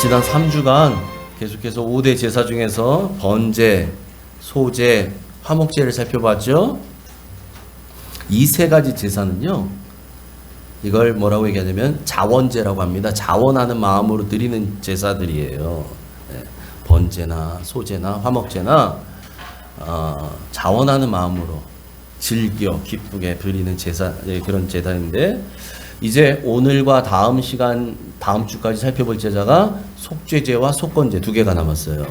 지난 3주간 계속해서 5대 제사 중에서 번제, 소제, 화목제를 살펴봤죠. 이 세 가지 제사는요, 이걸 뭐라고 얘기하냐면 자원제라고 합니다. 자원하는 마음으로 드리는 제사들이에요. 네. 번제나 소제나 화목제나 자원하는 마음으로 즐겨 기쁘게 드리는 제사, 그런 제사인데, 이제 오늘과 다음 시간, 다음 주까지 살펴볼 제사가 속죄제와 속건제 두 개가 남았어요.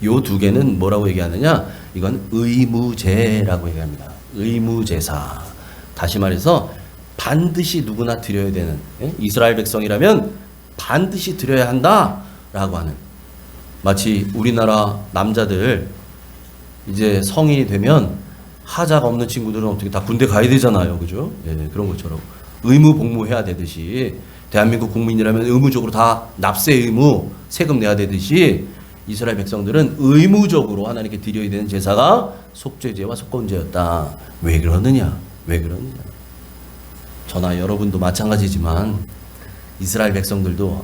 요 두 개는 뭐라고 얘기하느냐? 이건 의무제라고 얘기합니다. 의무제사. 다시 말해서 반드시 누구나 드려야 되는, 이스라엘 백성이라면 반드시 드려야 한다라고 하는, 마치 우리나라 남자들 이제 성인이 되면 하자가 없는 친구들은 어떻게 다 군대 가야 되잖아요. 그죠? 예, 그런 것처럼 의무 복무해야 되듯이, 대한민국 국민이라면 의무적으로 다 납세 의무, 세금 내야 되듯이 이스라엘 백성들은 의무적으로 하나님께 드려야 되는 제사가 속죄제와 속건제였다. 왜 그러느냐? 왜 그러느냐? 저나 여러분도 마찬가지지만 이스라엘 백성들도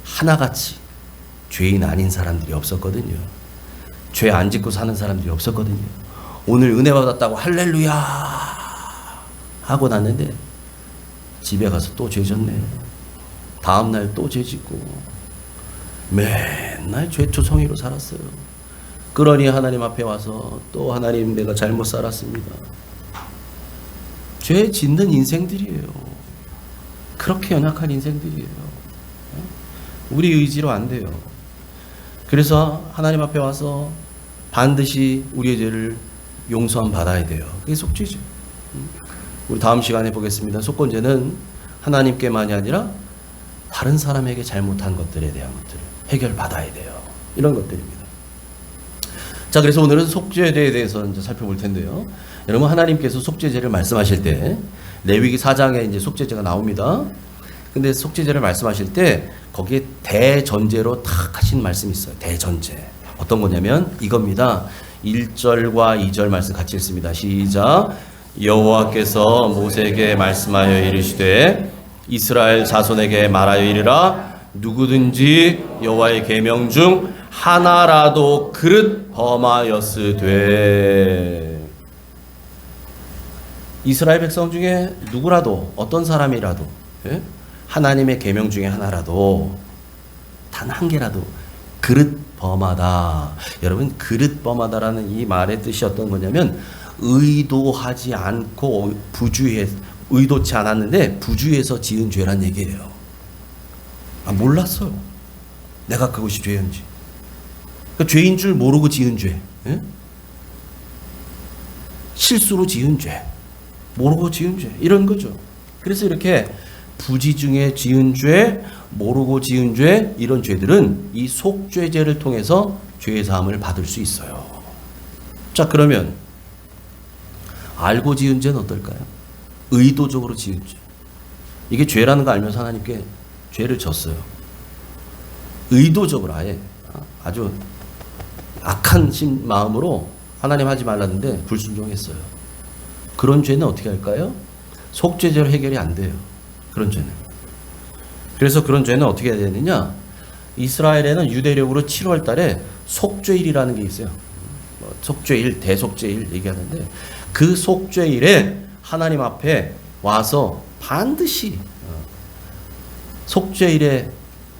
하나같이 죄인 아닌 사람들이 없었거든요. 죄 안 짓고 사는 사람들이 없었거든요. 오늘 은혜 받았다고 할렐루야 하고 났는데 집에 가서 또 죄 졌네. 다음날 또 죄 짓고 맨날 죄초성이로 살았어요. 그러니 하나님 앞에 와서 또 하나님, 내가 잘못 살았습니다. 죄 짓는 인생들이에요. 그렇게 연약한 인생들이에요. 우리 의지로 안 돼요. 그래서 하나님 앞에 와서 반드시 우리의 죄를 용서함 받아야 돼요. 그게 속죄죠. 우리 다음 시간에 보겠습니다. 속건제는 하나님께만이 아니라 다른 사람에게 잘못한 것들에 대한 것들을 해결받아야 돼요. 이런 것들입니다. 자, 그래서 오늘은 속죄제에 대해서 이제 살펴볼 텐데요. 여러분, 하나님께서 속죄제를 말씀하실 때 레위기 4장에 이제 속죄제가 나옵니다. 근데 속죄제를 말씀하실 때 거기에 대전제로 탁 하신 말씀이 있어요. 대전제. 어떤 거냐면 이겁니다. 1절과 2절 말씀 같이 읽습니다. 시작. 여호와께서 모세에게 말씀하여 이르시되 이스라엘 자손에게 말하여 이르라. 누구든지 여호와의 계명 중 하나라도 그릇 범하였으되, 이스라엘 백성 중에 누구라도, 어떤 사람이라도, 하나님의 계명 중에 하나라도, 단 한 개라도 그릇 범하다. 여러분, 그릇 범하다라는 이 말의 뜻이 어떤 거냐면 의도하지 않고 의도치 않았는데 부주의해서 지은 죄란 얘기예요. 몰랐어요. 내가 그것이 죄인지. 그러니까 죄인 줄 모르고 지은 죄. 실수로 지은 죄. 모르고 지은 죄. 이런 거죠. 그래서 이렇게 부지 중에 지은 죄, 모르고 지은 죄, 이런 죄들은 이 속죄제를 통해서 죄사함을 받을 수 있어요. 자, 그러면 알고 지은 죄는 어떨까요? 의도적으로 지은 죄. 이게 죄라는 거 알면서 하나님께 죄를 졌어요. 의도적으로 아예 아주 악한 마음으로 하나님 하지 말랐는데 불순종했어요. 그런 죄는 어떻게 할까요? 속죄제로 해결이 안 돼요. 그런 죄는. 그래서 그런 죄는 어떻게 해야 되느냐? 이스라엘에는 유대력으로 7월 달에 속죄일이라는 게 있어요. 속죄일, 대속죄일 얘기하는데 그 속죄일에 하나님 앞에 와서 반드시 속죄일에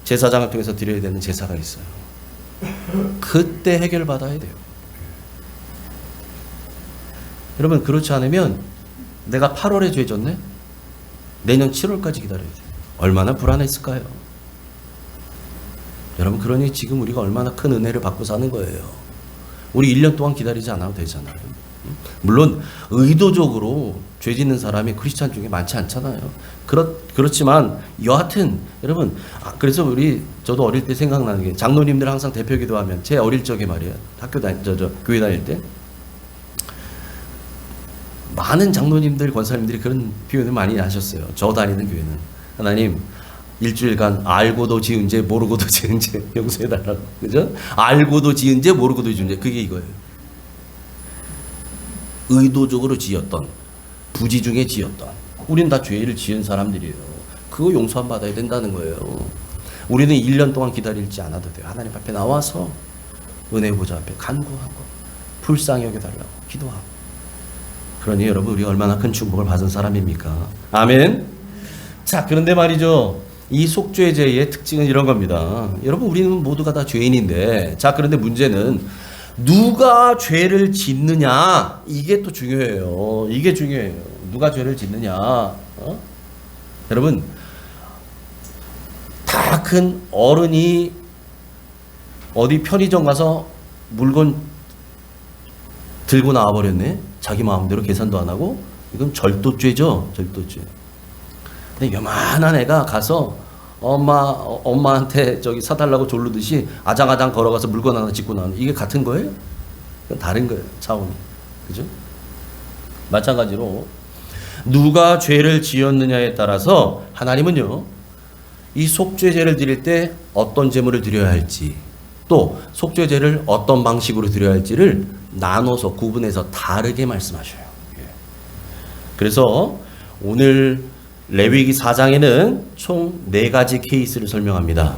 제사장을 통해서 드려야 되는 제사가 있어요. 그때 해결받아야 돼요. 여러분, 그렇지 않으면 내가 8월에 죄 졌네? 내년 7월까지 기다려야 돼요. 얼마나 불안했을까요? 여러분, 그러니 지금 우리가 얼마나 큰 은혜를 받고 사는 거예요. 우리 1년 동안 기다리지 않아도 되잖아요. 물론 의도적으로 죄 짓는 사람이 크리스찬 중에 많지 않잖아요. 그렇지만 여하튼 여러분, 그래서 저도 어릴 때 생각나는 게, 장로님들 항상 대표 기도하면, 제 어릴 적에 말이에요, 교회 다닐 때 많은 장로님들, 권사님들이 그런 표현을 많이 하셨어요. 저 다니는 교회는 하나님, 일주일간 알고도 지은 죄, 모르고도 지은 죄 용서해달라고. 그죠? 알고도 지은 죄, 모르고도 지은 죄. 그게 이거예요. 의도적으로 지었던, 부지 중에 지었던, 우린 다 죄를 지은 사람들이에요. 그거 용서함 받아야 된다는 거예요. 우리는 1년 동안 기다리지 않아도 돼요. 하나님 앞에 나와서 은혜 보좌 앞에 간구하고 불쌍히 여겨달라고 기도하고. 그러니 여러분, 우리가 얼마나 큰 축복을 받은 사람입니까? 아멘. 자, 그런데 말이죠, 이 속죄제의 특징은 이런 겁니다. 여러분, 우리는 모두가 다 죄인인데, 자, 그런데 문제는 누가 죄를 짓느냐, 이게 또 중요해요. 이게 중요해요. 누가 죄를 짓느냐. 여러분, 다 큰 어른이 어디 편의점 가서 물건 들고 나와버렸네. 자기 마음대로 계산도 안 하고. 이건 절도죄죠. 절도죄. 근데 요만한 애가 가서 엄마한테 저기 사달라고 졸르듯이 아장아장 걸어가서 물건 하나 짚고 나오는, 이게 같은 거예요? 그건 다른 거예요. 차원이. 그죠? 마찬가지로 누가 죄를 지었느냐에 따라서 하나님은요, 이 속죄제를 드릴 때 어떤 제물을 드려야 할지, 또 속죄제를 어떤 방식으로 드려야 할지를 나눠서 구분해서 다르게 말씀하셔요. 그래서 오늘 레위기 4장에는 총 4가지 케이스를 설명합니다.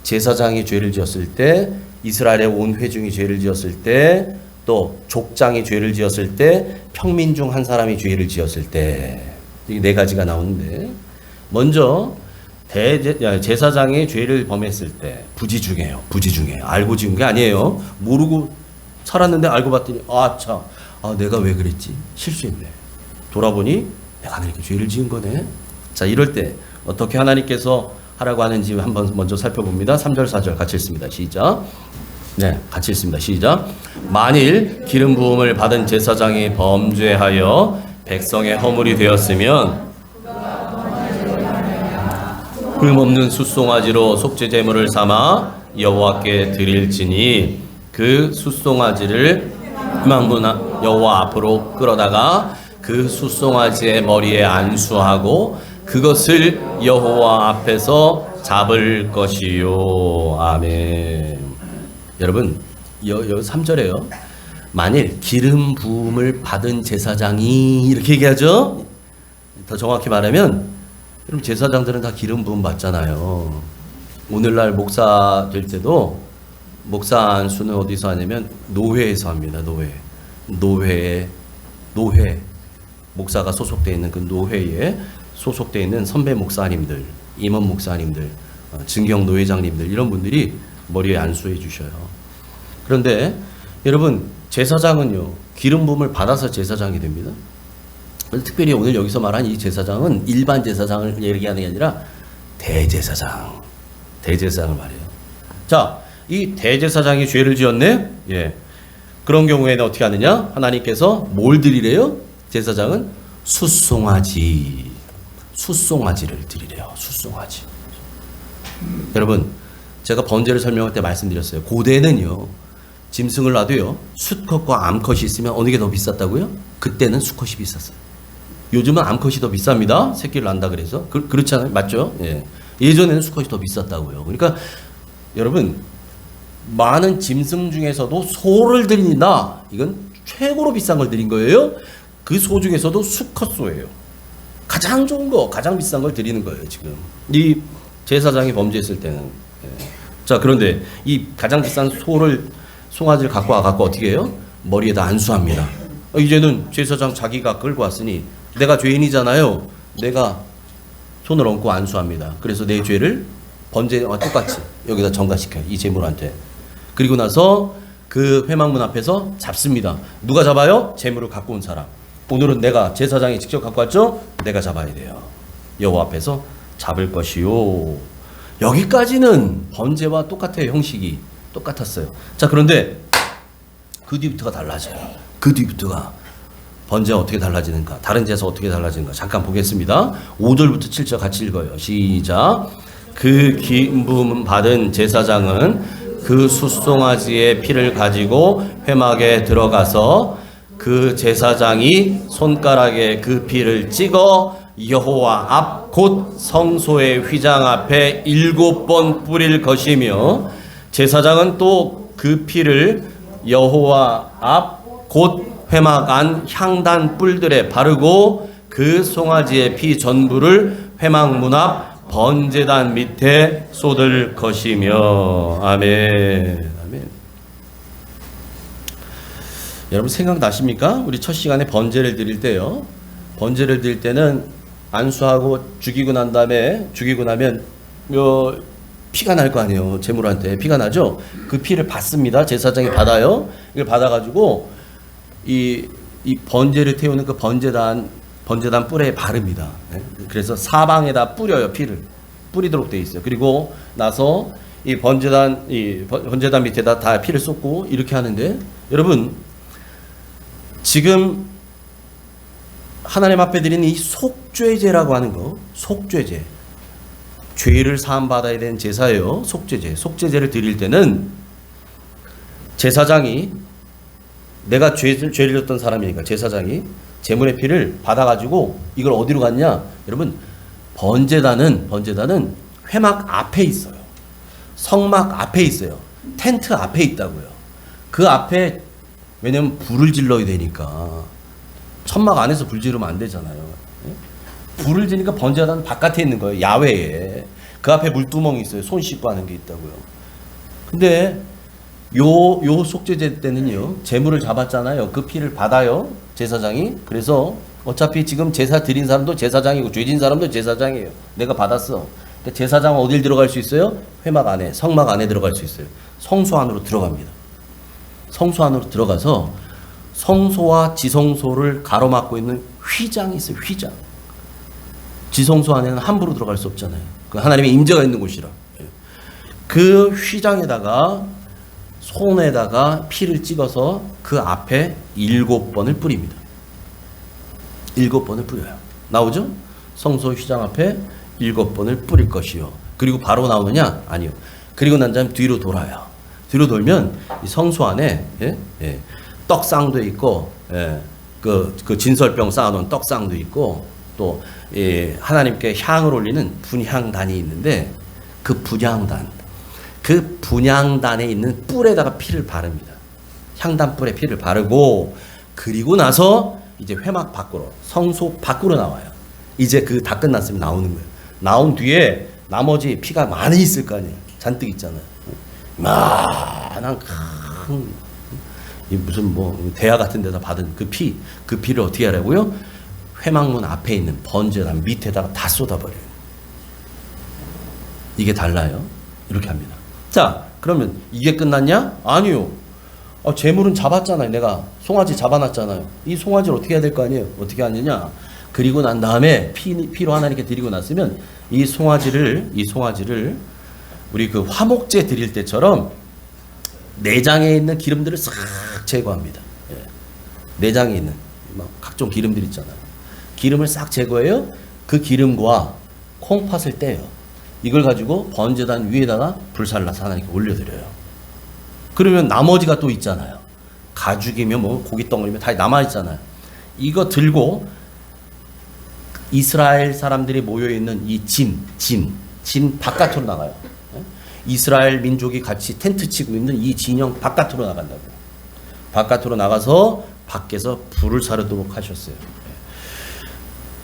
제사장이 죄를 지었을 때, 이스라엘의 온 회중이 죄를 지었을 때, 또 족장이 죄를 지었을 때, 평민 중 한 사람이 죄를 지었을 때, 이 4가지가 나오는데, 먼저 제사장이 죄를 범했을 때 부지중해요. 부지중해. 알고 지은 게 아니에요. 모르고 살았는데 알고 봤더니 내가 왜 그랬지? 실수했네. 돌아보니 내가 이렇게 죄를 지은 거네. 자, 이럴 때 어떻게 하나님께서 하라고 하는지 한번 먼저 살펴봅니다. 3절 4절 같이 읽습니다. 시작. 네, 같이 읽습니다. 시작. 만일 기름 부음을 받은 제사장이 범죄하여 백성의 허물이 되었으면 흠없는 숫송아지로 속죄제물을 삼아 여호와께 드릴지니, 그 숫송아지를 희망문 여호와 앞으로 끌어다가 그 숫송아지의 머리에 안수하고 그것을 여호와 앞에서 잡을 것이요. 아멘. 여러분, 3절에요. 만일 기름 부음을 받은 제사장이, 이렇게 얘기하죠. 더 정확히 말하면, 그럼 제사장들은 다 기름 부음 받잖아요. 오늘날 목사 될 때도 목사 안수는 어디서 하냐면 노회에서 합니다. 노회 목사가 소속되어 있는 그 노회에 소속되어 있는 선배 목사님들, 임원 목사님들, 증경 노회장님들, 이런 분들이 머리에 안수해 주셔요. 그런데 여러분, 제사장은요, 기름 부음을 받아서 제사장이 됩니다. 특별히 오늘 여기서 말한 이 제사장은 일반 제사장을 얘기하는 게 아니라 대제사장을 말해요. 자, 이 대제사장이 죄를 지었네. 예. 그런 경우에는 어떻게 하느냐? 하나님께서 뭘 드리래요? 제사장은 숫송아지를 드리래요. 숫송아지. 여러분, 제가 번제를 설명할 때 말씀드렸어요. 고대는요, 짐승을 놔도요, 수컷과 암컷이 있으면 어느 게 더 비쌌다고요? 그때는 수컷이 비쌌어요. 요즘은 암컷이 더 비쌉니다. 새끼를 낳는다 그래서. 그렇잖아요. 맞죠? 예. 예전에는 수컷이 더 비쌌다고요. 그러니까 여러분, 많은 짐승 중에서도 소를 드린다. 이건 최고로 비싼 걸 드린 거예요. 그 소 중에서도 수컷소예요. 가장 좋은 거, 가장 비싼 걸 드리는 거예요, 지금. 이 제사장이 범죄했을 때는. 예. 자, 그런데 이 가장 비싼 송아지를 갖고 어떻게 해요? 머리에다 안수합니다. 이제는 제사장 자기가 끌고 왔으니 내가 죄인이잖아요. 내가 손을 얹고 안수합니다. 그래서 내 죄를 번제와 똑같이 여기다 전가시켜요. 이 제물한테. 그리고 나서 그 회막문 앞에서 잡습니다. 누가 잡아요? 제물을 갖고 온 사람. 오늘은 내가, 제사장이 직접 갖고 왔죠? 내가 잡아야 돼요. 여호와 앞에서 잡을 것이요. 여기까지는 번제와 똑같아요. 형식이 똑같았어요. 자, 그런데 그 뒤부터가 달라져요. 그 뒤부터가 번제가 어떻게 달라지는가, 다른 제사 어떻게 달라지는가 잠깐 보겠습니다. 5절부터 7절 같이 읽어요. 시작. 그 기름 부음 받은 제사장은 그 숫송아지의 피를 가지고 회막에 들어가서 그 제사장이 손가락에 그 피를 찍어 여호와 앞 곧 성소의 휘장 앞에 7번 뿌릴 것이며, 제사장은 또 그 피를 여호와 앞 곧 회막 안 향단 뿔들에 바르고 그 송아지의 피 전부를 회막 문 앞 번제단 밑에 쏟을 것이며. 아멘. 아멘. 여러분 생각나십니까? 우리 첫 시간에 번제를 드릴 때요. 번제를 드릴 때는 안수하고 죽이고 난 다음에, 죽이고 나면 피가 날 거 아니에요. 제물한테 피가 나죠. 그 피를 받습니다. 제사장이 받아요. 이걸 받아가지고 이 번제를 태우는 그 번제단 뿔에 바릅니다. 그래서 사방에다 뿌려요. 피를 뿌리도록 돼 있어요. 그리고 나서 이 번제단 밑에다 다 피를 쏟고 이렇게 하는데, 여러분 지금 하나님 앞에 드리는 이 속죄제라고 하는 거, 속죄제, 죄를 사함 받아야 되는 제사예요. 속죄제를 드릴 때는 제사장이, 내가 죄를 졌던 사람이니까 제사장이 제물의 피를 받아가지고 이걸 어디로 갔냐? 여러분 번제단은 회막 앞에 있어요. 성막 앞에 있어요. 텐트 앞에 있다고요. 그 앞에, 왜냐면 불을 질러야 되니까. 천막 안에서 불 지르면 안 되잖아요. 불을 지니까 번제단 바깥에 있는 거예요. 야외에. 그 앞에 물두멍이 있어요. 손 씻고 하는 게 있다고요. 근데 요 속죄제 때는요, 제물을 잡았잖아요. 그 피를 받아요, 제사장이. 그래서 어차피 지금 제사 드린 사람도 제사장이고 죄진 사람도 제사장이에요. 내가 받았어. 그러니까 제사장은 어딜 들어갈 수 있어요? 회막 안에, 성막 안에 들어갈 수 있어요. 성소 안으로 들어갑니다. 성소 안으로 들어가서 성소와 지성소를 가로막고 있는 휘장이 있어요. 휘장. 지성소 안에는 함부로 들어갈 수 없잖아요. 그 하나님의 임재가 있는 곳이라. 그 휘장에다가 손에다가 피를 찍어서 그 앞에 7번을 뿌립니다. 7번을 뿌려요. 나오죠? 성소 휘장 앞에 7번을 뿌릴 것이요. 그리고 바로 나오느냐? 아니요. 그리고 난 다음 뒤로 돌아요. 뒤로 돌면 이 성소 안에 떡상도 있고, 그 진설병 쌓아놓은 떡상도 있고, 또 하나님께 향을 올리는 분향단이 있는데, 그 분향단에 있는 뿔에다가 피를 바릅니다. 향단 뿔에 피를 바르고, 그리고 나서 이제 회막 밖으로, 성소 밖으로 나와요. 이제 그 다 끝났으면 나오는 거예요. 나온 뒤에 나머지 피가 많이 있을 거 아니에요. 잔뜩 있잖아요. 이만한 큰, 무슨 대야 같은 데다 받은 그 피를 어떻게 하라고요? 회막문 앞에 있는 번제단 밑에다가 다 쏟아버려요. 이게 달라요. 이렇게 합니다. 자, 그러면 이게 끝났냐? 아니요. 제물은 잡았잖아요. 내가 송아지 잡아놨잖아요. 이 송아지를 어떻게 해야 될 거 아니에요? 어떻게 하느냐? 그리고 난 다음에 피로 하나님께 드리고 났으면 이 송아지를 우리 그 화목제 드릴 때처럼 내장에 있는 기름들을 싹 제거합니다. 내장에 있는 각종 기름들 있잖아요. 기름을 싹 제거해요. 그 기름과 콩팥을 떼요. 이걸 가지고 번제단 위에다가 불살라서 하나님께 올려드려요. 그러면 나머지가 또 있잖아요. 가죽이며 고기 덩어리며 다 남아있잖아요. 이거 들고 이스라엘 사람들이 모여있는 이 진 바깥으로 나가요. 이스라엘 민족이 같이 텐트 치고 있는 이 진영 바깥으로 나간다고요. 바깥으로 나가서 밖에서 불을 사르도록 하셨어요.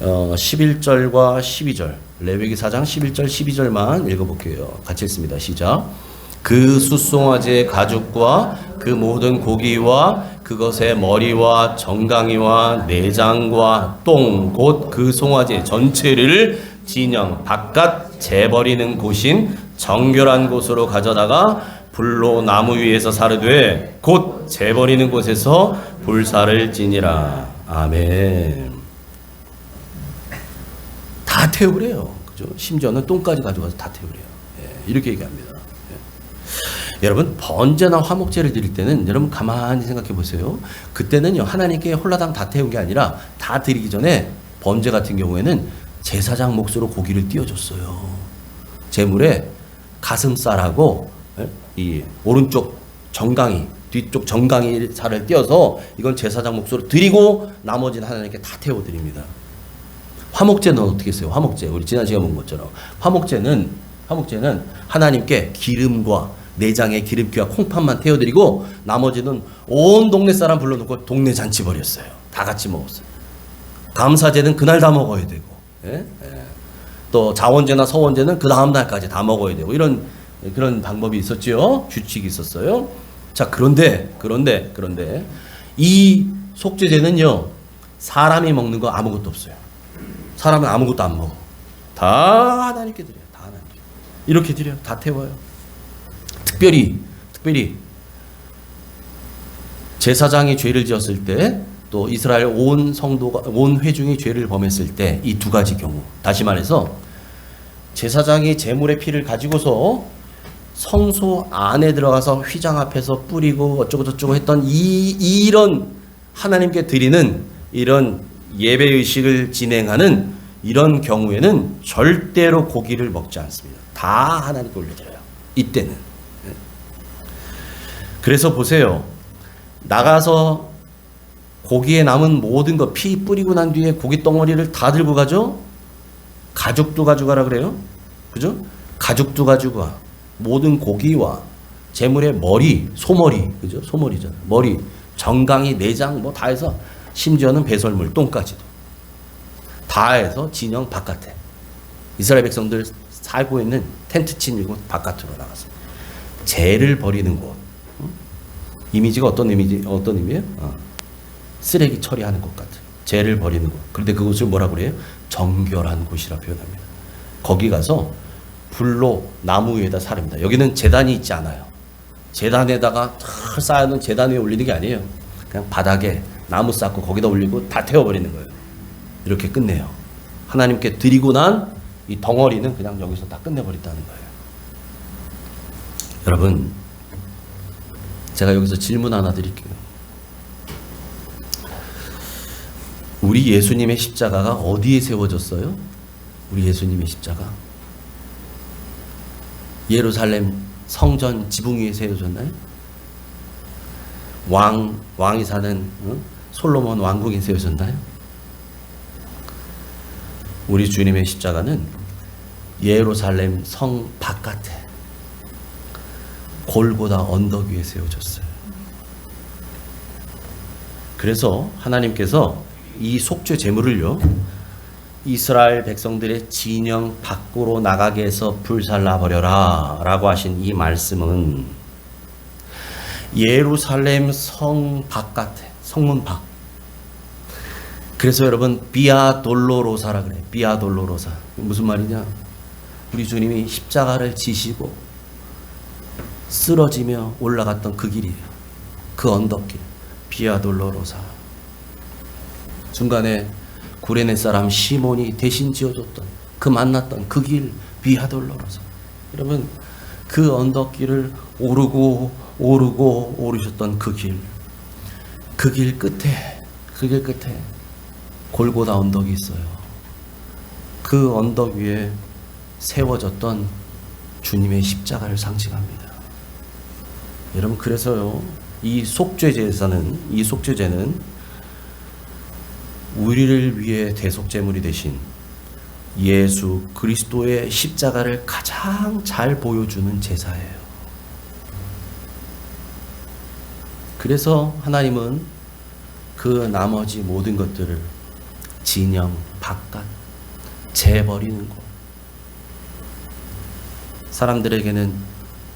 11절과 12절, 레위기 4장 11절 12절만 읽어볼게요. 같이 읽습니다. 시작. 그 숫송아지의 가죽과 그 모든 고기와 그것의 머리와 정강이와 내장과 똥 곧 그 송아지 전체를 진영 바깥 재버리는 곳인 정결한 곳으로 가져다가 불로 나무 위에서 사르되 곧 재버리는 곳에서 불사를 지니라. 아멘. 다 태우래요. 그죠? 심지어는 똥까지 가져가서 다 태우래요. 이렇게 얘기합니다. 여러분 번제나 화목제를 드릴 때는 여러분 가만히 생각해 보세요. 그때는요 하나님께 홀라당 다 태운 게 아니라 다 드리기 전에 번제 같은 경우에는 제사장 몫으로 고기를 띄워줬어요. 제물에 가슴살하고 이 오른쪽 정강이, 뒤쪽 정강이 살을 띄어서 이건 제사장 몫으로 드리고 나머지는 하나님께 다 태워드립니다. 화목제는 어떻게 했어요? 화목제 우리 지난 시간에 본 것처럼 화목제는 하나님께 기름과 내장에 기름기와 콩팥만 태워드리고 나머지는 온 동네 사람 불러놓고 동네 잔치 벌였어요. 다 같이 먹었어요. 감사제는 그날 다 먹어야 되고, 또 자원제나 서원제는 그 다음 날까지 다 먹어야 되고 이런 그런 방법이 있었죠. 규칙이 있었어요. 자, 그런데 이 속죄제는요, 사람이 먹는 거 아무것도 없어요. 사람은 아무것도 안 먹어. 다 하나님께 드려요. 다 하나님께. 이렇게 드려요. 다 태워요. 특별히 제사장이 죄를 지었을 때, 또 이스라엘 온 성도가, 온 회중이 죄를 범했을 때, 이 두 가지 경우, 다시 말해서 제사장이 제물의 피를 가지고서 성소 안에 들어가서 휘장 앞에서 뿌리고 어쩌고 저쩌고 했던 이런 하나님께 드리는 이런 예배 의식을 진행하는 이런 경우에는 절대로 고기를 먹지 않습니다. 다 하나님께 올려드려요. 이때는. 그래서 보세요. 나가서 고기에 남은 모든 거 피 뿌리고 난 뒤에 고기 덩어리를 다 들고 가죠. 가죽도 가져가라 그래요. 그죠? 가죽도 가지고 가. 모든 고기와 제물의 머리, 소머리, 그죠? 소머리잖아. 머리, 정강이, 내장 뭐 다 해서, 심지어는 배설물, 똥까지도 다 해서 진영 바깥에, 이스라엘 백성들 살고 있는 텐트 친 이곳 바깥으로 나가서 죄를 버리는 곳. 이미지가 어떤 의미예요? 쓰레기 처리하는 곳 같은, 죄를 버리는 곳. 그런데 그곳을 뭐라고 그래요? 정결한 곳이라 표현합니다. 거기 가서 불로 나무 위에다 사릅니다. 여기는 제단이 있지 않아요. 제단에다가 다 쌓아놓은 제단 위에 올리는 게 아니에요. 그냥 바닥에 나무 쌓고 거기다 올리고 다 태워버리는 거예요. 이렇게 끝내요. 하나님께 드리고 난 이 덩어리는 그냥 여기서 다 끝내버린다는 거예요. 여러분, 제가 여기서 질문 하나 드릴게요. 우리 예수님의 십자가가 어디에 세워졌어요? 우리 예수님의 십자가 예루살렘 성전 지붕 위에 세워졌나요? 왕이 사는 솔로몬 왕궁에 세워졌나요? 우리 주님의 십자가는 예루살렘 성 바깥에 골고다 언덕 위에 세워졌어요. 그래서 하나님께서 이 속죄 제물을요, 이스라엘 백성들의 진영 밖으로 나가게 해서 불살라 버려라 라고 하신 이 말씀은 예루살렘 성 바깥에, 성문 밖. 그래서 여러분, 비아 돌로로사라 그래요. 비아 돌로로사. 무슨 말이냐? 우리 주님이 십자가를 지시고 쓰러지며 올라갔던 그 길이에요. 그 언덕길. 비아 돌로로사. 중간에 구레네 사람 시몬이 대신 지어줬던, 그 만났던 그 길, 비아 돌로로사. 여러분, 그 언덕길을 오르셨던 그 길. 그 길 끝에 골고다 언덕이 있어요. 그 언덕 위에 세워졌던 주님의 십자가를 상징합니다. 여러분, 그래서요, 이 속죄제는 우리를 위해 대속제물이 되신 예수 그리스도의 십자가를 가장 잘 보여주는 제사예요. 그래서 하나님은 그 나머지 모든 것들을 진영 바깥, 재버리는 곳, 사람들에게는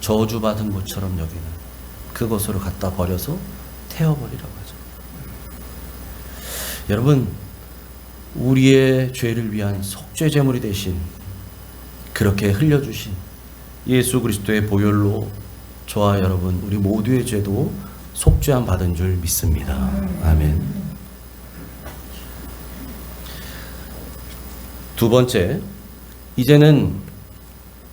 저주받은 곳처럼 여기는 그곳으로 갖다 버려서 태워버리라고 하죠. 여러분, 우리의 죄를 위한 속죄제물이 되신, 그렇게 흘려주신 예수 그리스도의 보혈로 저와 여러분, 우리 모두의 죄도 속죄함 받은 줄 믿습니다. 아멘. 두 번째, 이제는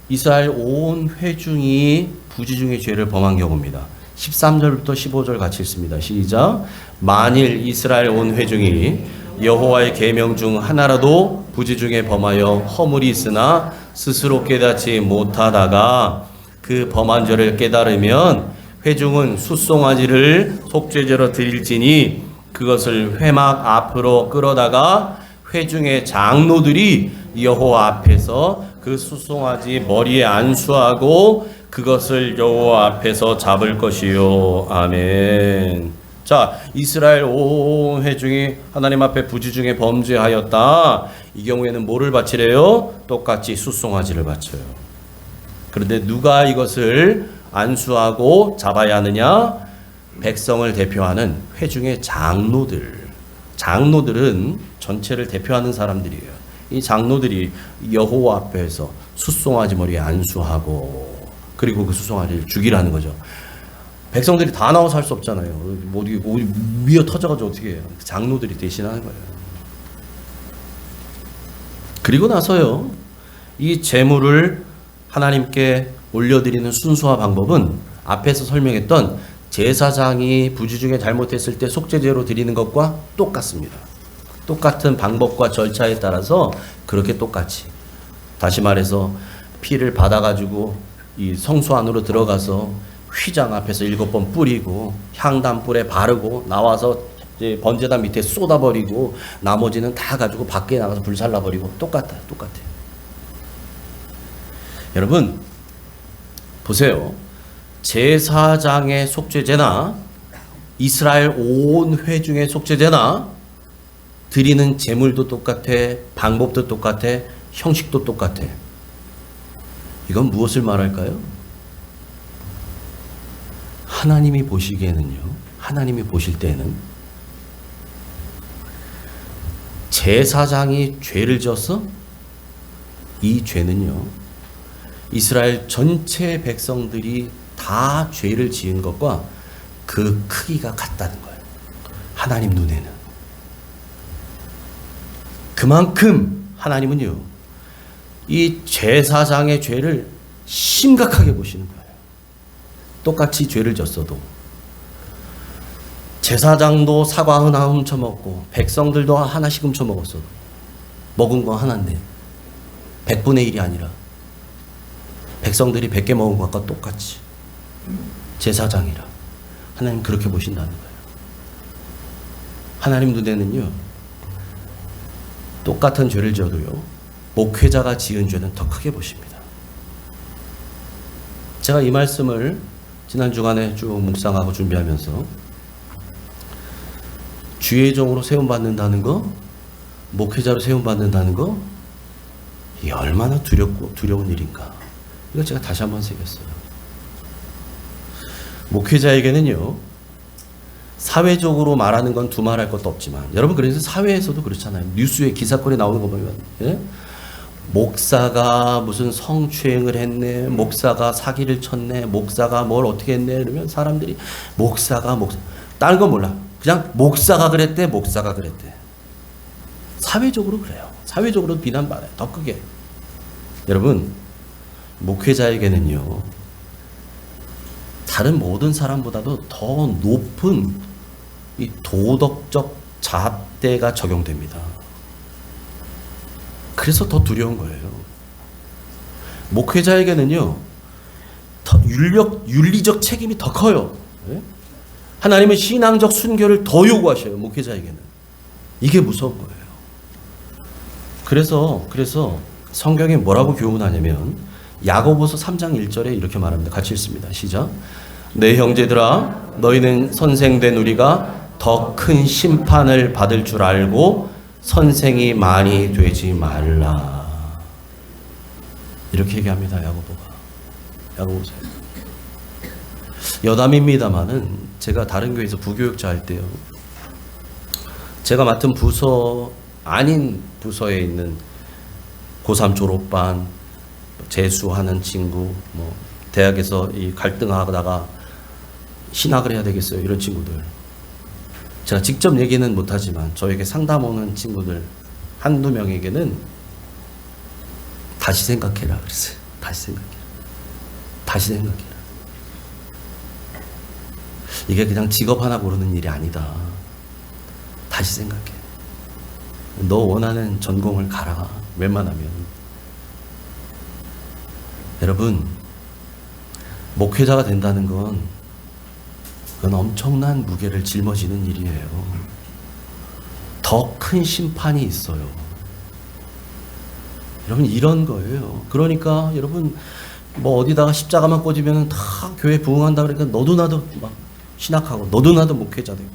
이스라엘 온 회중이 부지중의 죄를 범한 경우입니다. 13절부터 15절 같이 읽습니다. 시작. 만일 이스라엘 온 회중이 여호와의 계명 중 하나라도 부지중에 범하여 허물이 있으나 스스로 깨닫지 못하다가 그 범한 죄를 깨달으면 회중은 숫송아지를 속죄제로 드릴지니 그것을 회막 앞으로 끌어다가 회중의 장로들이 여호와 앞에서 그 숫송아지 머리에 안수하고 그것을 여호와 앞에서 잡을 것이요. 아멘. 자, 이스라엘 온 회중이 하나님 앞에 부지중에 범죄하였다. 이 경우에는 뭐를 바치래요? 똑같이 숫송아지를 바쳐요. 그런데 누가 이것을 안수하고 잡아야 하느냐? 백성을 대표하는 회중의 장로들. 장로들은 전체를 대표하는 사람들이에요. 이 장로들이 여호와 앞에서 숫송아지 머리에 안수하고, 그리고 그 숫송아지를 죽이라는 거죠. 백성들이 다 나와서 할 수 없잖아요. 뭐 미어 터져가지고 어떻게 해요? 장로들이 대신하는 거예요. 그리고 나서요, 이 제물을 하나님께 올려드리는 순서와 방법은 앞에서 설명했던 제사장이 부지중에 잘못했을 때 속죄제로 드리는 것과 똑같습니다. 똑같은 방법과 절차에 따라서 그렇게 똑같이, 다시 말해서 피를 받아가지고 이 성소 안으로 들어가서 휘장 앞에서 7번 뿌리고 향단불에 바르고 나와서 이제 번제단 밑에 쏟아버리고 나머지는 다 가지고 밖에 나가서 불살라버리고 똑같아요. 여러분 보세요. 제사장의 속죄제나 이스라엘 온 회중의 속죄제나 드리는 제물도 똑같아, 방법도 똑같아, 형식도 똑같아. 이건 무엇을 말할까요? 하나님이 보시기에는요, 하나님이 보실 때는 제사장이 죄를 졌어? 이 죄는요, 이스라엘 전체 백성들이 다 죄를 지은 것과 그 크기가 같다는 거예요. 하나님 눈에는. 그만큼 하나님은요, 이 제사장의 죄를 심각하게 보시는 거예요. 똑같이 죄를 졌어도 제사장도 사과 하나 훔쳐먹고 백성들도 하나씩 훔쳐먹었어도 먹은 거 하나인데 100분의 1이 아니라 백성들이 100개 먹은 것과 똑같이 제사장이라 하나님 그렇게 보신다는 거예요. 하나님 눈에는요, 똑같은 죄를 지어도요, 목회자가 지은 죄는 더 크게 보십니다. 제가 이 말씀을 지난 주간에 쭉 묵상하고 준비하면서 주의 종으로 세움받는다는 거, 목회자로 세움받는다는 거, 이게 얼마나 두려운 일인가. 이거 제가 다시 한번 새겼어요. 목회자에게는요, 사회적으로 말하는 건 두말할 것도 없지만, 여러분 그래서 사회에서도 그렇잖아요. 뉴스에 기사거리 나오는 거 보면, 예? 목사가 무슨 성추행을 했네, 목사가 사기를 쳤네, 목사가 뭘 어떻게 했네, 이러면 사람들이 목사가 다른 건 몰라. 그냥 목사가 그랬대. 사회적으로 그래요. 사회적으로 비난받아요. 더 크게. 여러분, 목회자에게는요, 다른 모든 사람보다도 더 높은 이 도덕적 잣대가 적용됩니다. 그래서 더 두려운 거예요. 목회자에게는요, 더 윤리적 책임이 더 커요. 네? 하나님은 신앙적 순결을 더 요구하셔요. 목회자에게는. 이게 무서운 거예요. 그래서 성경에 뭐라고 교훈하냐면 야고보서 3장 1절에 이렇게 말합니다. 같이 읽습니다. 시작. 내 형제들아, 너희는 선생된 우리가 더 큰 심판을 받을 줄 알고 선생이 많이 되지 말라. 이렇게 얘기합니다. 야고보서. 여담입니다만은 제가 다른 교회에서 부교육자 할 때요, 제가 맡은 부서 아닌 부서에 있는 고3 졸업반, 재수하는 친구, 뭐 대학에서 이 갈등하다가 신학을 해야 되겠어요, 이런 친구들, 제가 직접 얘기는 못하지만 저에게 상담 오는 친구들 한두 명에게는 다시 생각해라 그랬어요. 다시 생각해라. 이게 그냥 직업 하나 고르는 일이 아니다. 다시 생각해. 너 원하는 전공을 가라. 웬만하면. 여러분, 목회자가 된다는 건 그건 엄청난 무게를 짊어지는 일이에요. 더 큰 심판이 있어요. 여러분, 이런 거예요. 그러니까 여러분, 뭐 어디다가 십자가만 꽂으면 다 교회 부흥한다 그러니까 너도 나도 막 신학하고 너도 나도 목회자 되고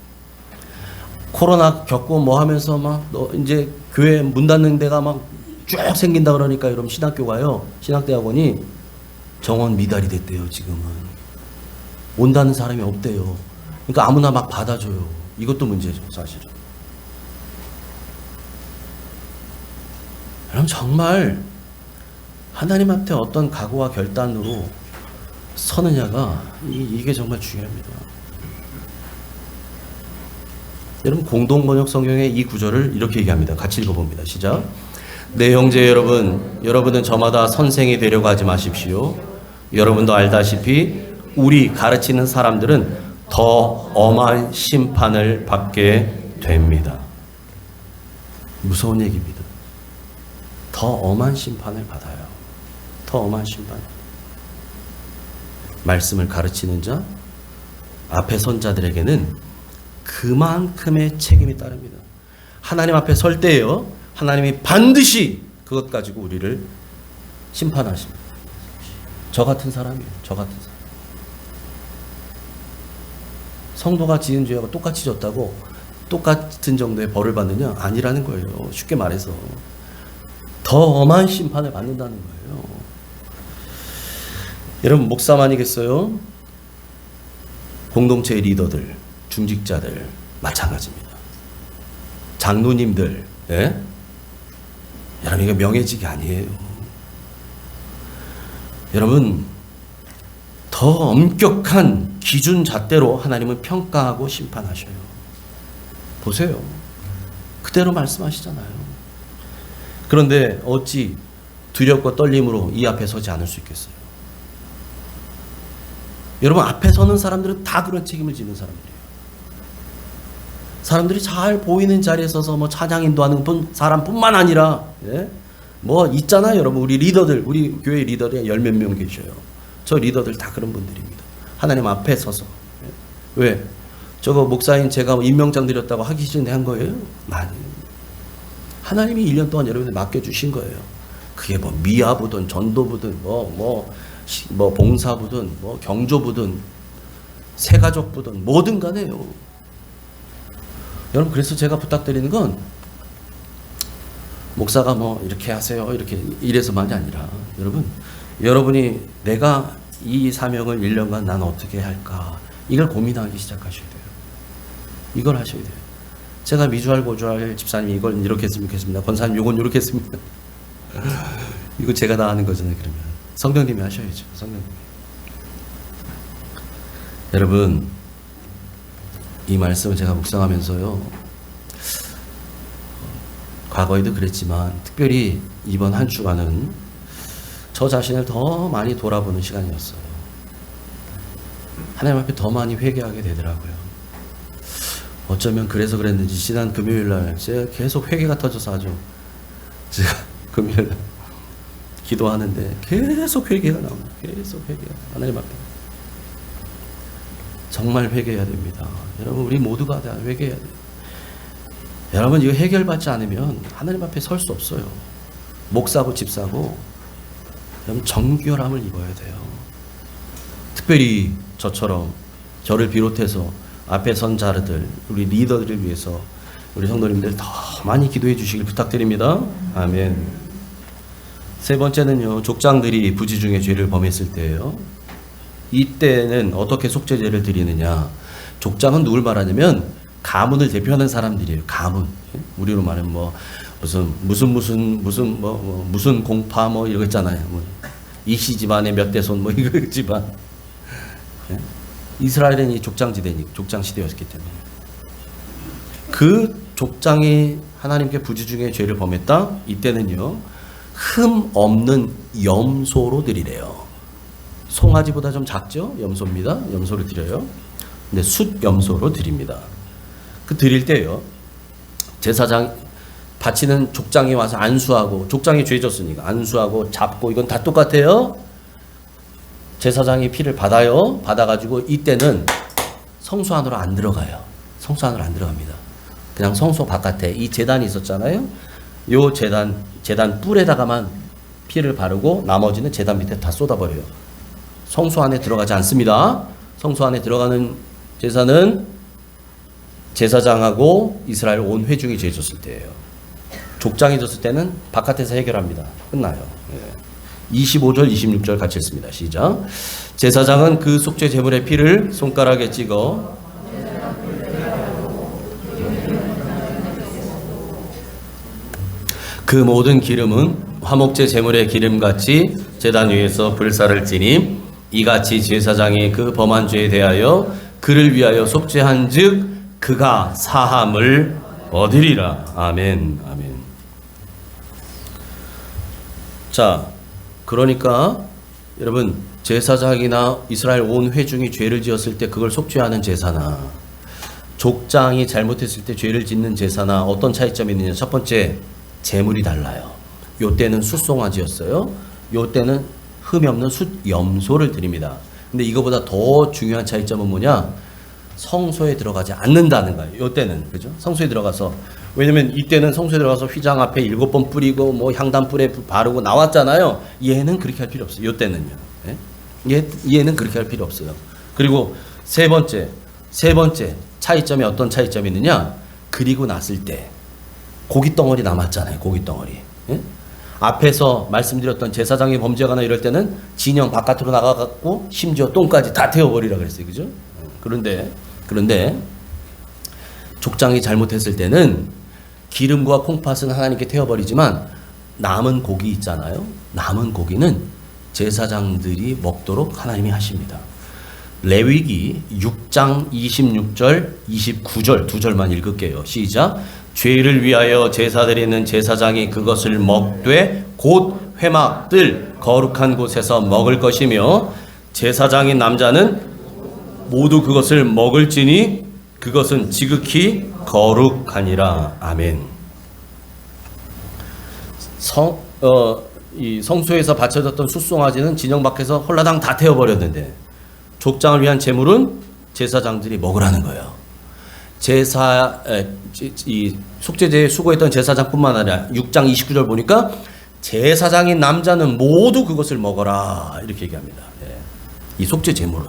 코로나 겪고 뭐 하면서 막 너 이제 교회 문 닫는 데가 막 쭉 생긴다 그러니까 여러분 신학교가요 신학대학원이 정원 미달이 됐대요. 지금은 온다는 사람이 없대요. 그러니까 아무나 막 받아줘요. 이것도 문제죠 사실은. 여러분 정말 하나님 앞에 어떤 각오와 결단으로 서느냐가 이게 정말 중요합니다. 여러분 공동번역 성경의 이 구절을 이렇게 얘기합니다. 같이 읽어봅니다. 시작. 내 형제 여러분, 여러분은 저마다 선생이 되려고 하지 마십시오. 여러분도 알다시피 우리 가르치는 사람들은 더 엄한 심판을 받게 됩니다. 무서운 얘기입니다. 더 엄한 심판을 받아요. 더 엄한 심판. 말씀을 가르치는 자, 앞에 선 자들에게는 그만큼의 책임이 따릅니다. 하나님 앞에 설 때에요. 하나님이 반드시 그것 가지고 우리를 심판하십니다. 저 같은 사람이에요. 저 같은 사람. 성도가 지은 죄가 똑같이 졌다고 똑같은 정도의 벌을 받느냐? 아니라는 거예요. 쉽게 말해서. 더 엄한 심판을 받는다는 거예요. 여러분 목사만이겠어요? 공동체의 리더들, 중직자들 마찬가지입니다. 장로님들, 예? 여러분 이게 명예직이 아니에요. 여러분 더 엄격한 기준 잣대로 하나님은 평가하고 심판하셔요. 보세요. 그대로 말씀하시잖아요. 그런데 어찌 두렵고 떨림으로 이 앞에 서지 않을 수 있겠어요? 여러분 앞에 서는 사람들은 다 그런 책임을 지는 사람들이에요. 사람들이 잘 보이는 자리에 서서 뭐 찬양 인도하는 사람뿐만 아니라 예? 뭐 있잖아요. 여러분 우리 리더들, 우리 교회 리더들이 열 몇 명 계셔요. 저 리더들 다 그런 분들입니다. 하나님 앞에 서서 예? 왜? 저거 목사인 제가 임명장 드렸다고 하기 전에 한 거예요? 아니에요. 하나님이 1년 동안 여러분들 맡겨주신 거예요. 그게 뭐 미아부든 전도부든 뭐 봉사부든 뭐 경조부든 새가족부든 뭐든 간에요. 여러분 그래서 제가 부탁드리는 건 목사가 뭐 이렇게 하세요 이렇게 이래서만이 아니라 여러분이 내가 이 사명을 1년간 난 어떻게 할까 이걸 고민하기 시작하셔야 돼요. 이걸 하셔야 돼요. 제가 미주알 고주알 집사님 이걸 이렇게 했으면 좋겠습니다. 권사님 이건 이렇게 했습니다. 이거 제가 다 하는 거잖아요. 그러면 성령님이 하셔야죠. 성령님이. 여러분 이 말씀을 제가 묵상하면서요 과거에도 그랬지만 특별히 이번 한 주간은 저 자신을 더 많이 돌아보는 시간이었어요. 하나님 앞에 더 많이 회개하게 되더라고요. 어쩌면 그래서 그랬는지 지난 금요일날 제가 계속 회개가 터져서 아주 제가 금요일날 기도하는데 계속 회개가 나옵니다. 계속 회개가 하나님 앞에 정말 회개해야 됩니다. 여러분 우리 모두가 다 회개해야 돼요. 여러분 이거 해결받지 않으면 하나님 앞에 설 수 없어요. 목사고 집사고 여러분 정결함을 입어야 돼요. 특별히 저처럼 저를 비롯해서 앞에 선 자들 우리 리더들을 위해서 우리 성도님들 더 많이 기도해 주시길 부탁드립니다. 아멘. 세 번째는요 족장들이 부지 중에 죄를 범했을 때예요. 이때는 어떻게 속죄제를 드리느냐. 족장은 누굴 말하냐면 가문을 대표하는 사람들이에요. 가문. 우리로 말하면 뭐 무슨 공파 뭐 이거 있잖아요. 뭐 이씨 집안의 몇 대손 뭐 이거 집안. 이스라엘은 이 족장지대니 족장 시대였기 때문에 그 족장이 하나님께 부지 중에 죄를 범했다. 이때는요 흠 없는 염소로 드리래요. 송아지보다 좀 작죠? 염소입니다. 염소를 드려요. 근데 숫 염소로 드립니다. 그 드릴 때요. 제사장 바치는 족장이 와서 안수하고 족장이 죄 졌으니까 안수하고 잡고 이건 다 똑같아요. 제사장이 피를 받아요. 받아가지고 이때는 성소 안으로 안 들어가요. 성소 안으로 안 들어갑니다. 그냥 성소 바깥에 이 제단이 있었잖아요. 요 제단 뿔에다가만 피를 바르고 나머지는 제단 밑에 다 쏟아버려요. 성소 안에 들어가지 않습니다. 성소 안에 들어가는 제사는 제사장하고 이스라엘 온 회중이 제줬을 때예요. 족장이 줬을 때는 바깥에서 해결합니다. 끝나요. 25절, 26절 같이 읽습니다. 시작. 제사장은 그 속죄 제물의 피를 손가락에 찍어 그 모든 기름은 화목제 제물의 기름같이 제단 위에서 불사를 지니 이같이 제사장이 그 범한 죄에 대하여 그를 위하여 속죄한즉 그가 사함을 얻으리라. 아멘. 아멘. 자, 그러니까 여러분 제사장이나 이스라엘 온 회중이 죄를 지었을 때 그걸 속죄하는 제사나 족장이 잘못했을 때 죄를 짓는 제사나 어떤 차이점이 있느냐. 첫 번째, 제물이 달라요. 요때는 숫송아지였어요. 요때는 흠이 없는 숫염소를 드립니다. 근데 이거보다 더 중요한 차이점은 뭐냐? 성소에 들어가지 않는다는 거예요. 요때는. 그죠? 성소에 들어가서. 왜냐면 이때는 성소에 들어가서 휘장 앞에 7번 뿌리고 뭐 향단불에 바르고 나왔잖아요. 얘는 그렇게 할 필요 없어요. 요때는요. 예? 얘는 그렇게 할 필요 없어요. 그리고 세 번째 차이점이 어떤 차이점이 있느냐? 그리고 났을 때 고기 덩어리 남았잖아요. 고기 덩어리. 예? 앞에서 말씀드렸던 제사장이 범죄하거나 이럴 때는 진영 바깥으로 나가갖고 심지어 똥까지 다 태워버리라 그랬어요. 그죠? 그런데 족장이 잘못했을 때는 기름과 콩팥은 하나님께 태워버리지만 남은 고기 있잖아요. 남은 고기는 제사장들이 먹도록 하나님이 하십니다. 레위기 6장 26절 29절 두 절만 읽을게요. 시작. 죄를 위하여 제사 드리는 제사장이 그것을 먹되 곧 회막들 거룩한 곳에서 먹을 것이며 제사장인 남자는 모두 그것을 먹을지니 그것은 지극히 거룩하니라. 아멘. 이 성소에서 바쳐졌던 숫송아지는 진영 밖에서 홀라당 다 태워버렸는데 족장을 위한 제물은 제사장들이 먹으라는 거예요. 이 속죄제에 수고했던 제사장뿐만 아니라 6장 29절 보니까 제사장인 남자는 모두 그것을 먹어라 이렇게 얘기합니다. 예. 이 속죄 제물은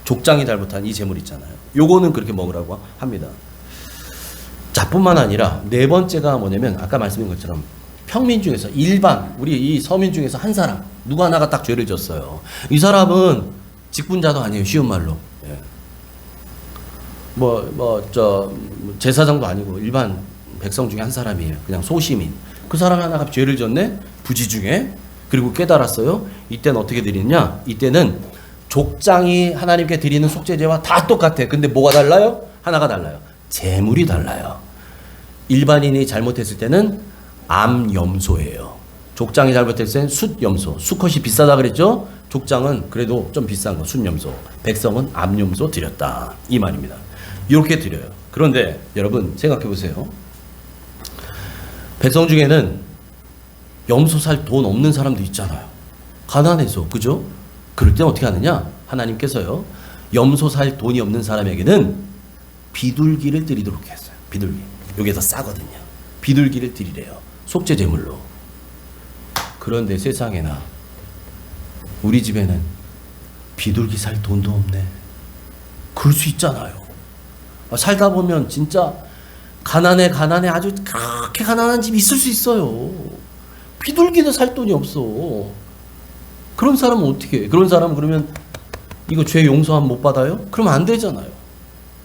족장이 잘못한 이 제물 있잖아요. 요거는 그렇게 먹으라고 합니다. 자, 뿐만 아니라 네 번째가 뭐냐면 아까 말씀드린 것처럼 평민 중에서 일반 우리 이 서민 중에서 한 사람 누구 하나가 딱 죄를 졌어요. 이 사람은 직분자도 아니에요. 쉬운 말로. 예. 제사장도 아니고 일반 백성 중에 한 사람이에요. 그냥 소시민. 그 사람 하나가 죄를 졌네. 부지 중에. 그리고 깨달았어요. 이때는 어떻게 드리느냐? 이때는 족장이 하나님께 드리는 속죄제와 다 똑같아. 근데 뭐가 달라요? 하나가 달라요. 제물이 달라요. 일반인이 잘못했을 때는 암염소예요. 족장이 잘못했을 때는 숫염소. 수컷이 비싸다 그랬죠? 족장은 그래도 좀 비싼 거 숫염소. 백성은 암염소 드렸다. 이 말입니다. 이렇게 드려요. 그런데 여러분 생각해 보세요. 백성 중에는 염소 살 돈 없는 사람도 있잖아요. 가난해서. 그죠? 그럴 때 어떻게 하느냐? 하나님께서요. 염소 살 돈이 없는 사람에게는 비둘기를 드리도록 했어요. 비둘기. 이게 더 싸거든요. 비둘기를 드리래요. 속죄 제물로. 그런데 세상에나 우리 집에는 비둘기 살 돈도 없네. 그럴 수 있잖아요. 살다 보면 진짜 가난해 아주 그렇게 가난한 집이 있을 수 있어요. 비둘기도 살 돈이 없어. 그런 사람은 어떻게 해? 그런 사람은 그러면 이거 죄 용서함 못 받아요? 그러면 안 되잖아요.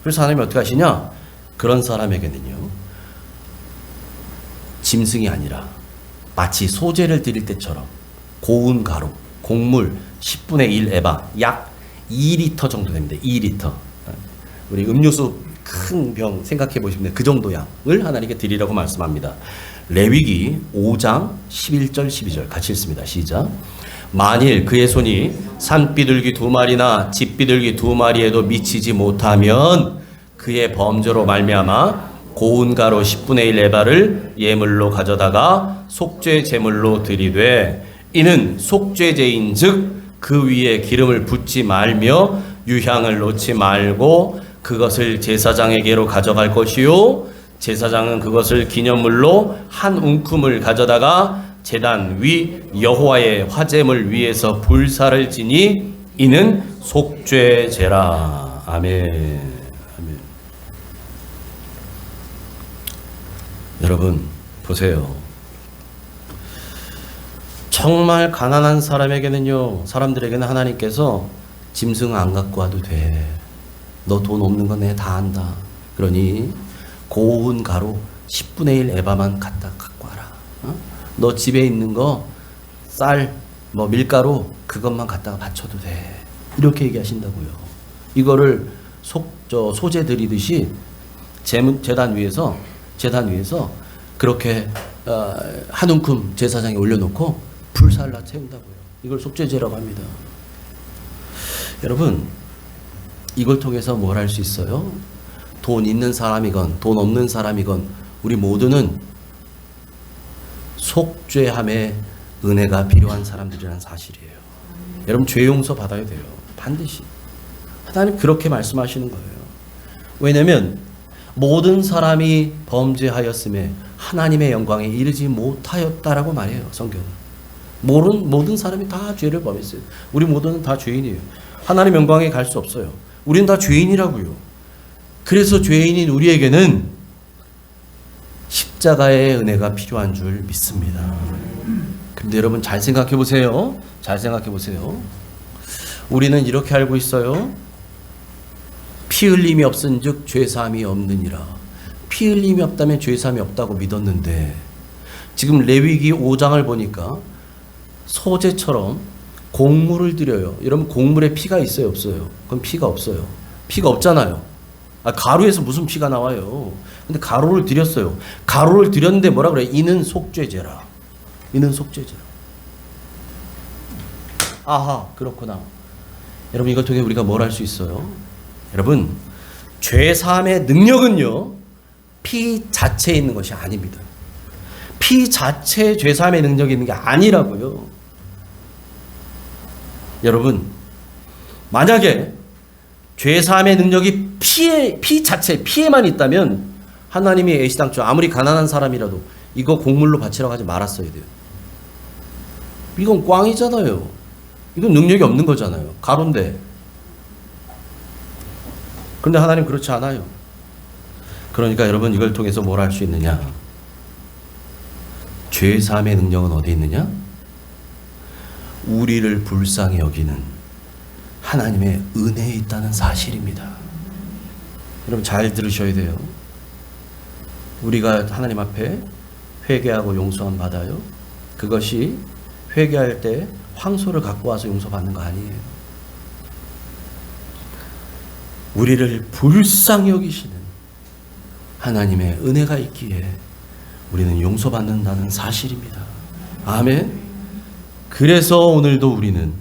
그래서 하나님이 어떻게 하시냐? 그런 사람에게는요. 짐승이 아니라 마치 소제를 드릴 때처럼 고운 가루, 곡물 10분의 1 에바 약 2리터 정도 됩니다. 2리터. 우리 음료수 큰 병 생각해 보시면 그 정도 양을 하나님께 드리라고 말씀합니다. 레위기 5장 11절 12절 같이 읽습니다. 시작. 만일 그의 손이 산비둘기 2마리나 집비둘기 2마리에도 미치지 못하면 그의 범죄로 말미암아 고운 가루 10분의 1 에바를 예물로 가져다가 속죄 제물로 드리되 이는 속죄제인즉 그 위에 기름을 붓지 말며 유향을 놓지 말고 그것을 제사장에게로 가져갈 것이요 제사장은 그것을 기념물로 한 웅큼을 가져다가 제단 위 여호와의 화제물 위에서 불사를 지니 이는 속죄제라. 아멘. 아멘. 여러분 보세요. 정말 가난한 사람에게는요, 사람들에게는 하나님께서 짐승 안 갖고 와도 돼. 너 돈 없는 건 내가 다 안다. 그러니 고운 가루 10분의 1 에바만 갖다 갖고 와라. 너 집에 있는 거 쌀, 뭐 밀가루 그것만 갖다가 바쳐도 돼. 이렇게 얘기하신다고요. 이거를 소재 드리듯이 재단 위에서 그렇게 한 움큼 제사장에 올려놓고 불살라 채운다고요. 이걸 속죄제라고 합니다. 여러분, 이걸 통해서 뭘 할 수 있어요? 돈 있는 사람이건 돈 없는 사람이건 우리 모두는 속죄함에 은혜가 필요한 사람들이라는 사실이에요. 여러분, 죄 용서 받아야 돼요. 반드시. 하나님 그렇게 말씀하시는 거예요. 왜냐하면 모든 사람이 범죄하였음에 하나님의 영광에 이르지 못하였다라고 말해요. 성경은. 모든 사람이 다 죄를 범했어요. 우리 모두는 다 죄인이에요. 하나님 영광에 갈 수 없어요. 우리는 다 죄인이라고요. 그래서 죄인인 우리에게는 십자가의 은혜가 필요한 줄 믿습니다. 근데 여러분 잘 생각해 보세요. 잘 생각해 보세요. 우리는 이렇게 알고 있어요. 피 흘림이 없은즉 죄 사함이 없느니라. 피 흘림이 없다면 죄 사함이 없다고 믿었는데 지금 레위기 5장을 보니까 소제처럼 곡물을 드려요. 여러분 곡물에 피가 있어요, 없어요? 그럼 피가 없어요. 피가 없잖아요. 가루에서 무슨 피가 나와요? 근데 가루를 드렸어요. 가루를 드렸는데 뭐라 그래요? 이는 속죄제라. 이는 속죄제라. 아하, 그렇구나. 여러분 이걸 통해 우리가 뭘 할 수 있어요? 여러분, 죄 사함의 능력은요, 피 자체에 있는 것이 아닙니다. 피 자체에 죄 사함의 능력이 있는 게 아니라고요. 여러분, 만약에 죄 사함의 능력이 피 자체, 피에만 있다면 하나님이 애시당초 아무리 가난한 사람이라도 이거 곡물로 바치라고 하지 말았어야 돼요. 이건 꽝이잖아요. 이건 능력이 없는 거잖아요. 가루인데. 그런데 하나님 그렇지 않아요. 그러니까 여러분 이걸 통해서 뭘 할 수 있느냐? 죄 사함의 능력은 어디 있느냐? 우리를 불쌍히 여기는 하나님의 은혜에 있다는 사실입니다. 여러분 잘 들으셔야 돼요. 우리가 하나님 앞에 회개하고 용서함 받아요. 그것이 회개할 때 황소를 갖고 와서 용서받는 거 아니에요. 우리를 불쌍히 여기시는 하나님의 은혜가 있기에 우리는 용서받는다는 사실입니다. 아멘. 그래서 오늘도 우리는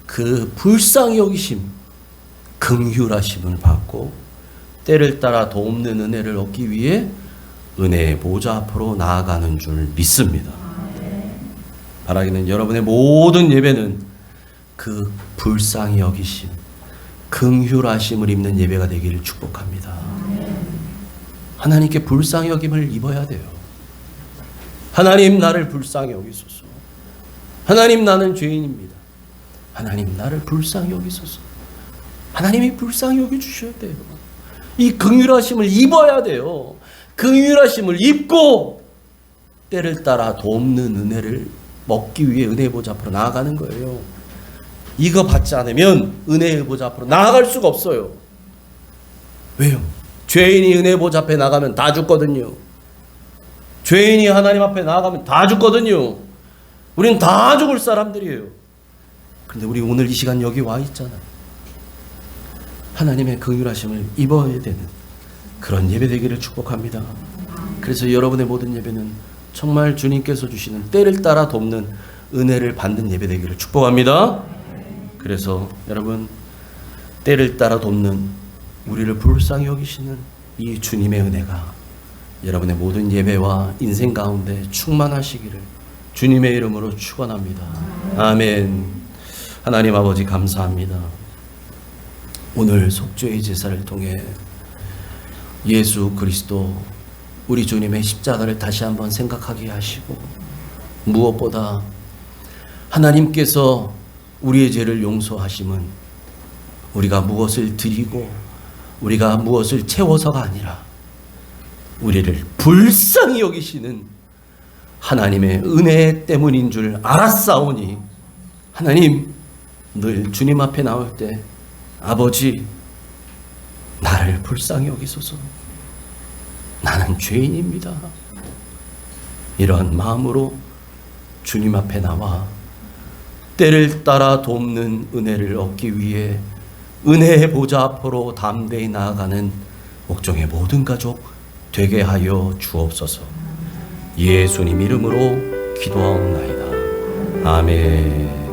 그 불쌍히 여기심, 긍휼하심을 받고 때를 따라 돕는 은혜를 얻기 위해 은혜의 보좌 앞으로 나아가는 줄 믿습니다. 바라기는 여러분의 모든 예배는 그 불쌍히 여기심, 긍휼하심을 입는 예배가 되기를 축복합니다. 하나님께 불쌍히 여김을 입어야 돼요. 하나님 나를 불쌍히 여기소서. 하나님 나는 죄인입니다. 하나님 나를 불쌍히 여기소서. 하나님이 불쌍히 여겨주셔야 돼요. 이 긍휼하심을 입어야 돼요. 긍휼하심을 입고 때를 따라 돕는 은혜를 먹기 위해 은혜의 보좌 앞으로 나아가는 거예요. 이거 받지 않으면 은혜의 보좌 앞으로 나아갈 수가 없어요. 왜요? 죄인이 은혜의 보좌 앞에 나가면 다 죽거든요. 죄인이 하나님 앞에 나아가면 다 죽거든요. 우리는 다 죽을 사람들이에요. 근데 우리 오늘 이 시간 여기 와 있잖아요. 하나님의 긍휼하심을 입어야 되는 그런 예배 되기를 축복합니다. 그래서 여러분의 모든 예배는 정말 주님께서 주시는 때를 따라 돕는 은혜를 받는 예배 되기를 축복합니다. 그래서 여러분, 때를 따라 돕는 우리를 불쌍히 여기시는 이 주님의 은혜가 여러분의 모든 예배와 인생 가운데 충만하시기를 주님의 이름으로 축원합니다. 아멘. 하나님 아버지 감사합니다. 오늘 속죄의 제사를 통해 예수 그리스도 우리 주님의 십자가를 다시 한번 생각하게 하시고, 무엇보다 하나님께서 우리의 죄를 용서하심은 우리가 무엇을 드리고 우리가 무엇을 채워서가 아니라 우리를 불쌍히 여기시는 하나님의 은혜 때문인 줄 알았사오니 하나님 늘 주님 앞에 나올 때 아버지 나를 불쌍히 여기소서 나는 죄인입니다. 이러한 마음으로 주님 앞에 나와 때를 따라 돕는 은혜를 얻기 위해 은혜의 보좌 앞으로 담대히 나아가는 목종의 모든 가족 되게 하여 주옵소서. 예수님 이름으로 기도하옵나이다. 아멘.